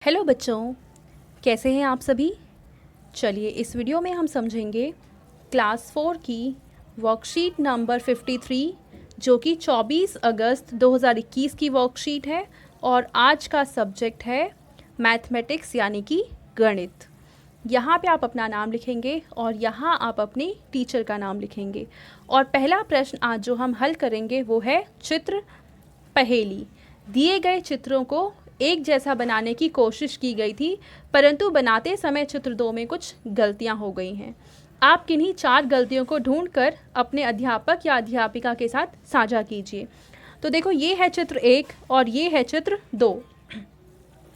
Hello बच्चों, कैसे हैं आप सभी। चलिए इस वीडियो में हम समझेंगे क्लास 4 की वर्कशीट नंबर 53 जो कि 24 अगस्त 2021 की वर्कशीट है और आज का सब्जेक्ट है मैथमेटिक्स यानी कि गणित। यहाँ पे आप अपना नाम लिखेंगे और यहाँ आप अपने टीचर का नाम लिखेंगे। और पहला प्रश्न आज जो हम हल करेंगे वो है चित्र पहेली। दिए गए चित्रों को एक जैसा बनाने की कोशिश की गई थी, परंतु बनाते समय चित्र 2 में कुछ गलतियां हो गई हैं। आप किन्हीं 4 गलतियों को ढूंढकर अपने अध्यापक या अध्यापिका के साथ साझा कीजिए। तो देखो, ये है चित्र 1 और ये है चित्र 2।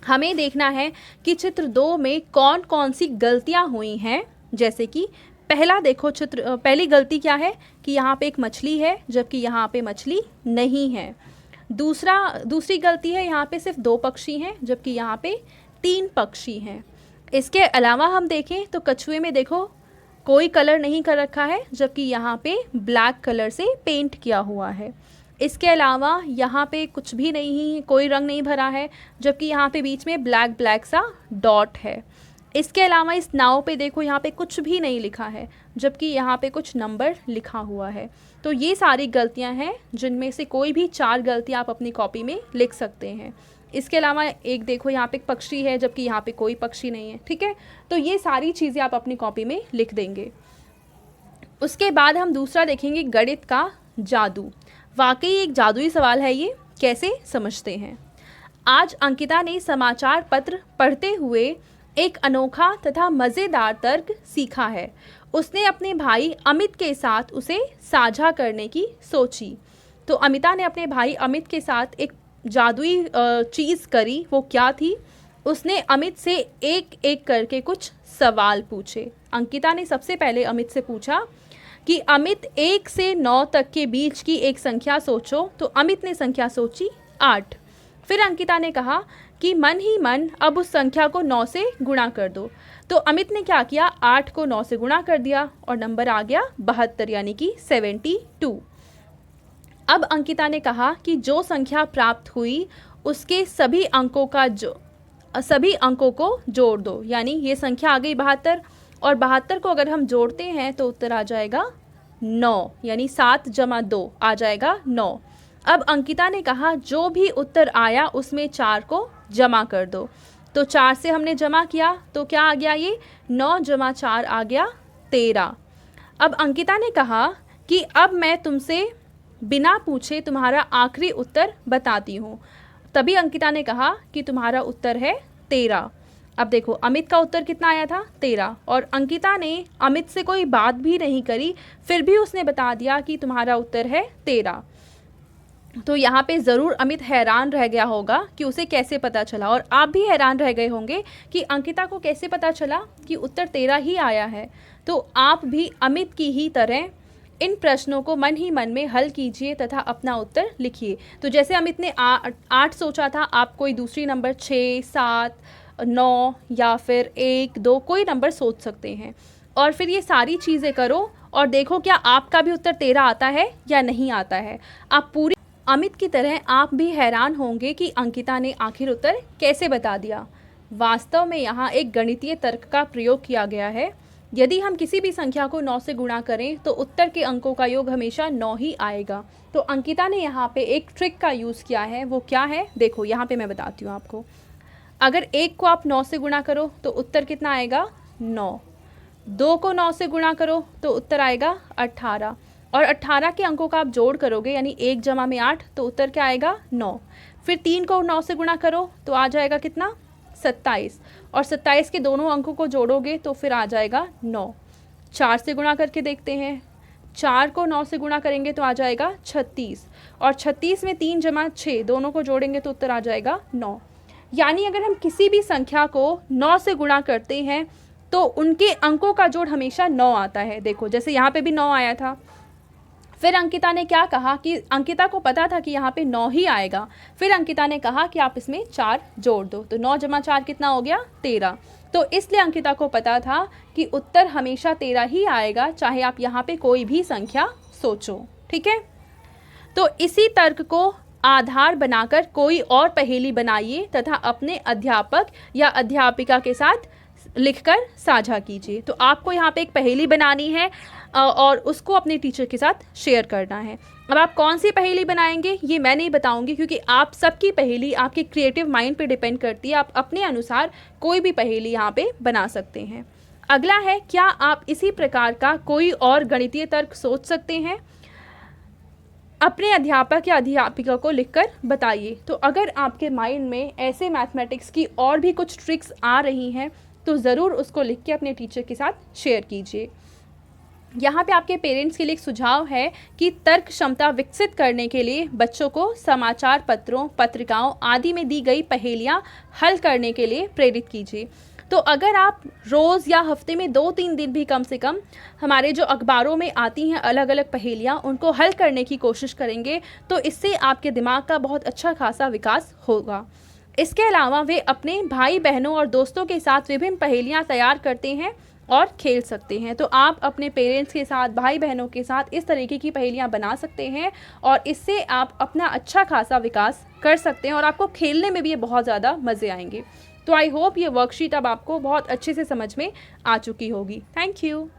हमें देखना है कि चित्र 2 में कौन कौन सी गलतियां हुई हैं। जैसे कि पहला देखो, पहली गलती क्या है कि यहाँ पे एक मछली है जबकि यहाँ पे मछली नहीं है। दूसरी गलती है, यहाँ पे सिर्फ 2 पक्षी हैं जबकि यहाँ पे 3 पक्षी हैं। इसके अलावा हम देखें तो कछुए में देखो कोई कलर नहीं कर रखा है जबकि यहाँ पे ब्लैक कलर से पेंट किया हुआ है। इसके अलावा यहाँ पे कुछ भी नहीं, कोई रंग नहीं भरा है जबकि यहाँ पे बीच में ब्लैक ब्लैक सा डॉट है। इसके अलावा इस नाव पे देखो, यहाँ पे कुछ भी नहीं लिखा है जबकि यहाँ पे कुछ नंबर लिखा हुआ है। तो ये सारी गलतियाँ हैं जिनमें से कोई भी 4 गलतियाँ आप अपनी कॉपी में लिख सकते हैं। इसके अलावा एक देखो, यहाँ पे एक पक्षी है जबकि यहाँ पे कोई पक्षी नहीं है। ठीक है, तो ये सारी चीज़ें आप अपनी कॉपी में लिख देंगे। उसके बाद हम दूसरा देखेंगे गणित का जादू। वाकई एक जादुई सवाल है ये, कैसे समझते हैं। आज अंकिता ने समाचार पत्र पढ़ते हुए एक अनोखा तथा मज़ेदार तर्क सीखा है। उसने अपने भाई अमित के साथ उसे साझा करने की सोची। तो अमिता ने अपने भाई अमित के साथ एक जादुई चीज़ करी। वो क्या थी? उसने अमित से एक एक करके कुछ सवाल पूछे। अंकिता ने सबसे पहले अमित से पूछा कि अमित 1 से 9 तक के बीच की एक संख्या सोचो। तो अमित ने संख्या सोची 8। फिर अंकिता ने कहा कि मन ही मन अब उस संख्या को 9 से गुणा कर दो। तो अमित ने क्या किया, 8 को 9 से गुणा कर दिया और नंबर आ गया 72 यानी कि 72। अब अंकिता ने कहा कि जो संख्या प्राप्त हुई उसके सभी अंकों को जोड़ दो। यानी ये संख्या आ गई 72 और 72 को अगर हम जोड़ते हैं तो उत्तर आ जाएगा 9, यानी 7 + 2 आ जाएगा 9। अब अंकिता ने कहा जो भी उत्तर आया उसमें 4 को जमा कर दो। तो 4 से हमने जमा किया तो क्या आ गया, ये 9 + 4 आ गया 13। अब अंकिता ने कहा कि अब मैं तुमसे बिना पूछे तुम्हारा आखिरी उत्तर बताती हूँ। तभी अंकिता ने कहा कि तुम्हारा उत्तर है 13। अब देखो, अमित का उत्तर कितना आया था, 13, और अंकिता ने अमित से कोई बात भी नहीं करी, फिर भी उसने बता दिया कि तुम्हारा उत्तर है 13। तो यहाँ पे ज़रूर अमित हैरान रह गया होगा कि उसे कैसे पता चला, और आप भी हैरान रह गए होंगे कि अंकिता को कैसे पता चला कि उत्तर 13 ही आया है। तो आप भी अमित की ही तरह इन प्रश्नों को मन ही मन में हल कीजिए तथा अपना उत्तर लिखिए। तो जैसे अमित ने 8 सोचा था, आप कोई दूसरी नंबर 6, 7, 9 या फिर 1, 2 कोई नंबर सोच सकते हैं। और फिर ये सारी चीज़ें करो और देखो क्या आपका भी उत्तर 13 आता है या नहीं आता है। आप पूरी अमित की तरह आप भी हैरान होंगे कि अंकिता ने आखिर उत्तर कैसे बता दिया। वास्तव में यहाँ एक गणितीय तर्क का प्रयोग किया गया है। यदि हम किसी भी संख्या को 9 से गुणा करें तो उत्तर के अंकों का योग हमेशा 9 ही आएगा। तो अंकिता ने यहाँ पे एक ट्रिक का यूज़ किया है। वो क्या है, देखो यहाँ पे मैं बताती हूँ आपको। अगर 1 को आप 9 से गुणा करो तो उत्तर कितना आएगा, 9। 2 को 9 से गुणा करो तो उत्तर आएगा 18, और 18 के अंकों का आप जोड़ करोगे यानी 1 जमा में 8 तो उत्तर क्या आएगा, 9। फिर 3 को 9 से गुणा करो तो आ जाएगा कितना, 27, और 27 के दोनों अंकों को जोड़ोगे तो फिर आ जाएगा 9। 4 से गुणा करके देखते हैं, 4 को 9 से गुणा करेंगे तो आ जाएगा 36, और 36 में 3 जमा 6 दोनों को जोड़ेंगे तो उत्तर आ जाएगा 9। यानी अगर हम किसी भी संख्या को 9 से गुणा करते हैं तो उनके अंकों का जोड़ हमेशा 9 आता है। देखो जैसे यहाँ पे भी 9 आया था। फिर अंकिता ने क्या कहा कि अंकिता को पता था कि यहाँ पे 9 ही आएगा। फिर अंकिता ने कहा कि आप इसमें 4 जोड़ दो। तो 9 + 4 कितना हो गया, 13। तो इसलिए अंकिता को पता था कि उत्तर हमेशा 13 ही आएगा, चाहे आप यहाँ पे कोई भी संख्या सोचो। ठीक है, तो इसी तर्क को आधार बनाकर कोई और पहेली बनाइए तथा अपने अध्यापक या अध्यापिका के साथ लिखकर साझा कीजिए। तो आपको यहाँ पे एक पहेली बनानी है और उसको अपने टीचर के साथ शेयर करना है। अब आप कौन सी पहेली बनाएंगे ये मैं नहीं बताऊंगी, क्योंकि आप सबकी पहेली आपके क्रिएटिव माइंड पे डिपेंड करती है। आप अपने अनुसार कोई भी पहेली यहाँ पे बना सकते हैं। अगला है, क्या आप इसी प्रकार का कोई और गणितीय तर्क सोच सकते हैं? अपने अध्यापक या अध्यापिका को लिखकर बताइए। तो अगर आपके माइंड में ऐसे मैथमेटिक्स की और भी कुछ ट्रिक्स आ रही हैं तो ज़रूर उसको लिख के अपने टीचर के साथ शेयर कीजिए। यहाँ पे आपके पेरेंट्स के लिए एक सुझाव है कि तर्क क्षमता विकसित करने के लिए बच्चों को समाचार पत्रों, पत्रिकाओं आदि में दी गई पहेलियाँ हल करने के लिए प्रेरित कीजिए। तो अगर आप रोज़ या हफ्ते में 2-3 दिन भी कम से कम हमारे जो अखबारों में आती हैं अलग अलग पहेलियाँ, उनको हल करने की कोशिश करेंगे तो इससे आपके दिमाग का बहुत अच्छा खासा विकास होगा। इसके अलावा वे अपने भाई बहनों और दोस्तों के साथ विभिन्न पहेलियाँ तैयार करते हैं और खेल सकते हैं। तो आप अपने पेरेंट्स के साथ, भाई बहनों के साथ इस तरीके की पहेलियाँ बना सकते हैं और इससे आप अपना अच्छा खासा विकास कर सकते हैं और आपको खेलने में भी ये बहुत ज़्यादा मज़े आएंगे। तो आई होप ये वर्कशीट अब आपको बहुत अच्छे से समझ में आ चुकी होगी। Thank you.